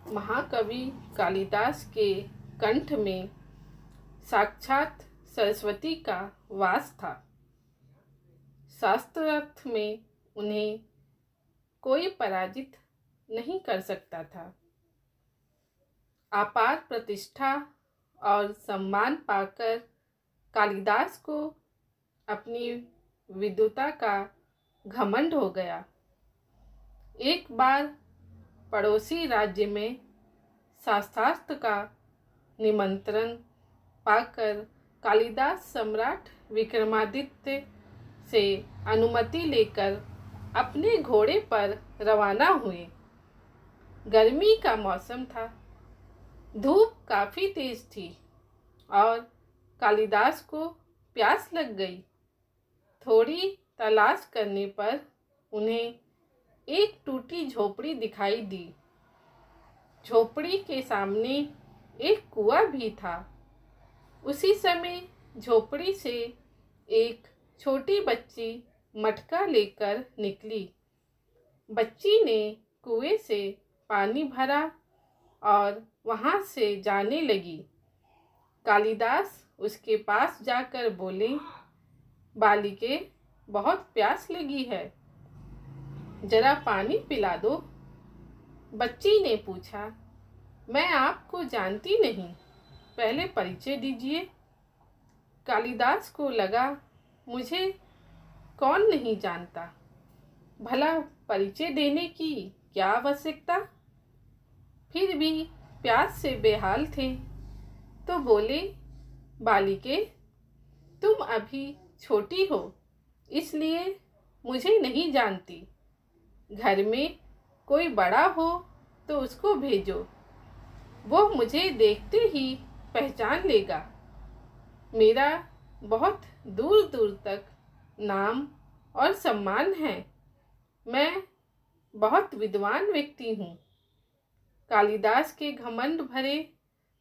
महाकवि कालिदास के कंठ में साक्षात सरस्वती का वास था। शास्त्रार्थ में उन्हें कोई पराजित नहीं कर सकता था। अपार प्रतिष्ठा और सम्मान पाकर कालिदास को अपनी विद्वता का घमंड हो गया। एक बार पड़ोसी राज्य में शास्त्रार्थ का निमंत्रण पाकर कालिदास सम्राट विक्रमादित्य से अनुमति लेकर अपने घोड़े पर रवाना हुए। गर्मी का मौसम था, धूप काफ़ी तेज थी और कालिदास को प्यास लग गई। थोड़ी तलाश करने पर उन्हें एक टूटी झोपड़ी दिखाई दी। झोपड़ी के सामने एक कुआं भी था। उसी समय झोपड़ी से एक छोटी बच्ची मटका लेकर निकली। बच्ची ने कुएं से पानी भरा और वहां से जाने लगी। कालिदास उसके पास जाकर बोले, बालिके, बहुत प्यास लगी है, जरा पानी पिला दो। बच्ची ने पूछा, मैं आपको जानती नहीं, पहले परिचय दीजिए। कालिदास को लगा, मुझे कौन नहीं जानता, भला परिचय देने की क्या आवश्यकता। फिर भी प्यास से बेहाल थे तो बोले, बालिके, तुम अभी छोटी हो, इसलिए मुझे नहीं जानती। घर में कोई बड़ा हो तो उसको भेजो, वो मुझे देखते ही पहचान लेगा। मेरा बहुत दूर दूर तक नाम और सम्मान है, मैं बहुत विद्वान व्यक्ति हूँ। कालिदास के घमंड भरे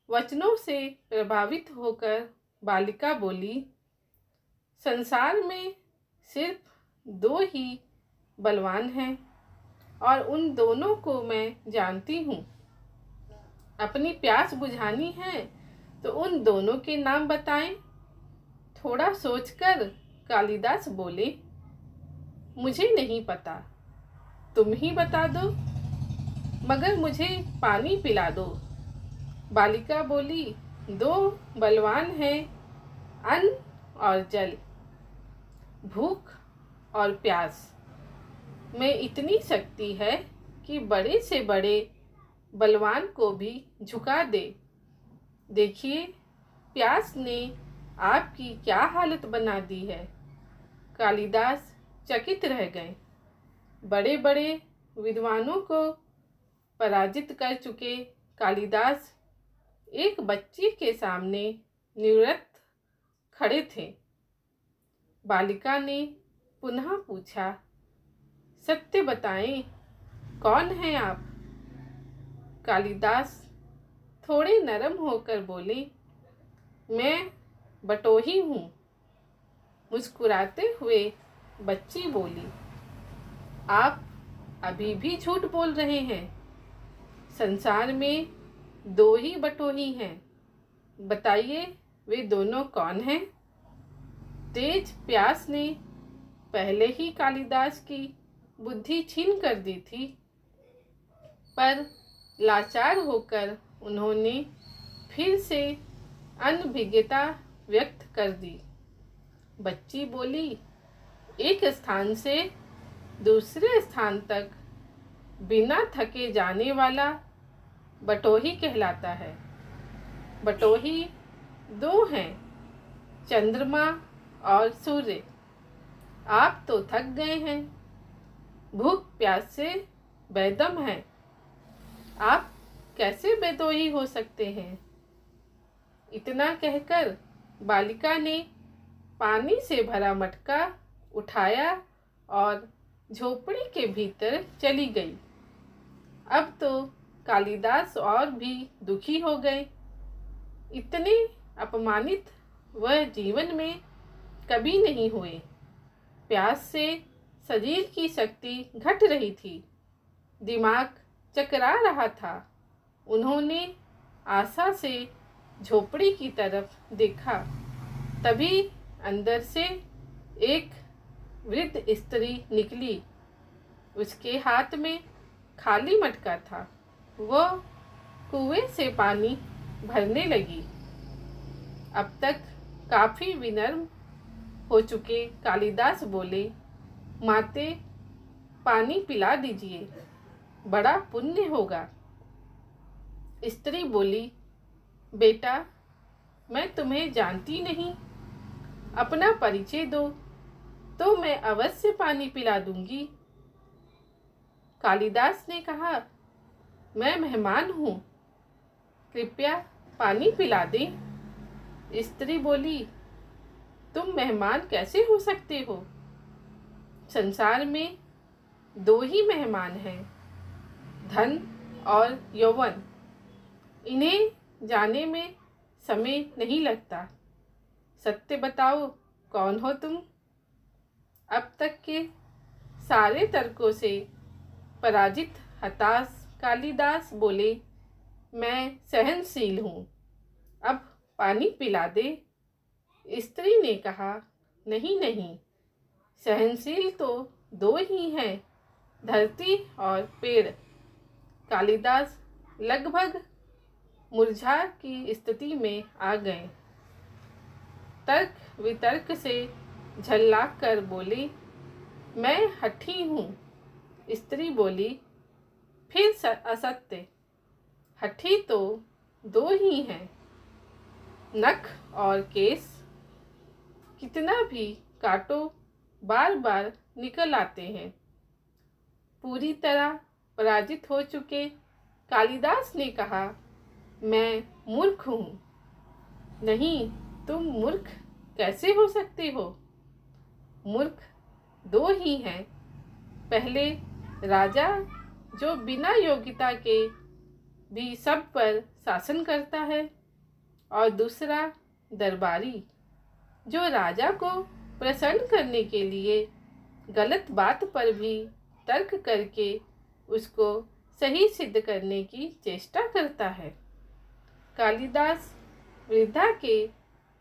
वचनों से प्रभावित होकर बालिका बोली, संसार में सिर्फ दो ही बलवान हैं और उन दोनों को मैं जानती हूँ। अपनी प्यास बुझानी है तो उन दोनों के नाम बताएं। थोड़ा सोचकर कालिदास बोले, मुझे नहीं पता, तुम ही बता दो, मगर मुझे पानी पिला दो। बालिका बोली, दो बलवान हैं, अन्न और जल, भूख और प्यास में इतनी शक्ति है कि बड़े से बड़े बलवान को भी झुका दे। देखिए, प्यास ने आपकी क्या हालत बना दी है। कालिदास चकित रह गए। बड़े बड़े विद्वानों को पराजित कर चुके कालिदास एक बच्ची के सामने निवृत्त खड़े थे। बालिका ने पुनः पूछा, सत्य बताएं, कौन हैं आप। कालिदास थोड़े नरम होकर बोले, मैं बटोही हूँ। मुस्कुराते हुए बच्ची बोली, आप अभी भी झूठ बोल रहे हैं। संसार में दो ही बटोही हैं, बताइए वे दोनों कौन हैं। तेज प्यास ने पहले ही कालिदास की बुद्धि छीन कर दी थी, पर लाचार होकर उन्होंने फिर से अनभिज्ञता व्यक्त कर दी। बच्ची बोली, एक स्थान से दूसरे स्थान तक बिना थके जाने वाला बटोही कहलाता है। बटोही दो हैं, चंद्रमा और सूर्य। आप तो थक गए हैं, भूख प्यास से बेदम हैं, आप कैसे बेदोही हो सकते हैं। इतना कहकर बालिका ने पानी से भरा मटका उठाया और झोपड़ी के भीतर चली गई। अब तो कालिदास और भी दुखी हो गए। इतने अपमानित वह जीवन में कभी नहीं हुए। प्यास से शरीर की शक्ति घट रही थी, दिमाग चकरा रहा था। उन्होंने आशा से झोपड़ी की तरफ देखा। तभी अंदर से एक वृद्ध स्त्री निकली। उसके हाथ में खाली मटका था। वह कुएं से पानी भरने लगी। अब तक काफी विनम्र हो चुके कालिदास बोले, माते पानी पिला दीजिए, बड़ा पुण्य होगा। स्त्री बोली, बेटा मैं तुम्हें जानती नहीं, अपना परिचय दो तो मैं अवश्य पानी पिला दूंगी। कालिदास ने कहा, मैं मेहमान हूँ, कृपया पानी पिला दें। स्त्री बोली, तुम मेहमान कैसे हो सकते हो? संसार में दो ही मेहमान हैं, धन और यौवन। इन्हें जाने में समय नहीं लगता। सत्य बताओ, कौन हो तुम? अब तक के सारे तर्कों से पराजित हताश कालिदास बोले, मैं सहनशील हूँ, अब पानी पिला दे। स्त्री ने कहा, नहीं नहीं, सहनशील तो दो ही हैं, धरती और पेड़। कालिदास लगभग मुरझा की स्थिति में आ गए। तर्क वितर्क से झल्ला कर बोले, मैं हठी हूँ। स्त्री बोली, फिर असत्य। हठी तो दो ही हैं, नख और केस। कितना भी काटो बार बार निकल आते हैं। पूरी तरह पराजित हो चुके कालिदास ने कहा, मैं मूर्ख हूँ। नहीं, तुम मूर्ख कैसे हो सकते हो? मूर्ख दो ही हैं, पहले राजा जो बिना योग्यता के भी सब पर शासन करता है, और दूसरा दरबारी जो राजा को प्रसन्न करने के लिए गलत बात पर भी तर्क करके उसको सही सिद्ध करने की चेष्टा करता है। कालिदास वृद्धा के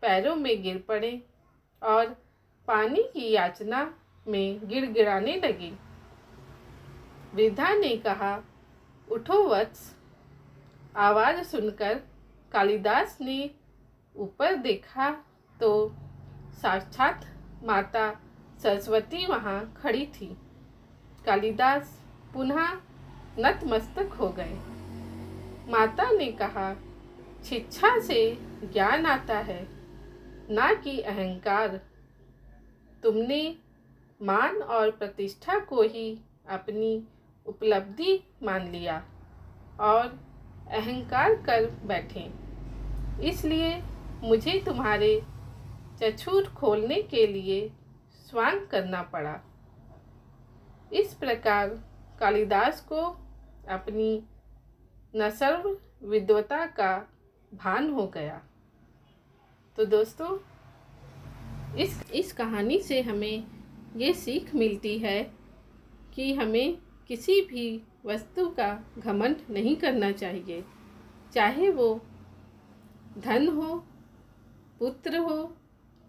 पैरों में गिर पड़े और पानी की याचना में गिड़गिड़ाने लगे। वृद्धा ने कहा, उठो वत्स। आवाज़ सुनकर कालिदास ने ऊपर देखा तो साक्षात माता सरस्वती वहाँ खड़ी थी। कालिदास पुनः नतमस्तक हो गए। माता ने कहा, शिक्षा से ज्ञान आता है, ना कि अहंकार। तुमने मान और प्रतिष्ठा को ही अपनी उपलब्धि मान लिया और अहंकार कर बैठे। इसलिए मुझे तुम्हारे चक्षुर खोलने के लिए स्वांग करना पड़ा। इस प्रकार कालिदास को अपनी नसर्व विद्वता का भान हो गया। तो दोस्तों, इस कहानी से हमें ये सीख मिलती है कि हमें किसी भी वस्तु का घमंड नहीं करना चाहिए, चाहे वो धन हो, पुत्र हो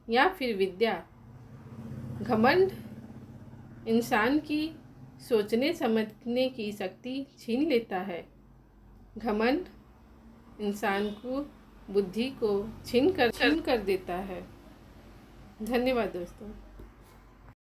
या फिर विद्या। घमंड इंसान की सोचने समझने की शक्ति छीन लेता है। घमंड इंसान को बुद्धि को छीन कर देता है। धन्यवाद दोस्तों।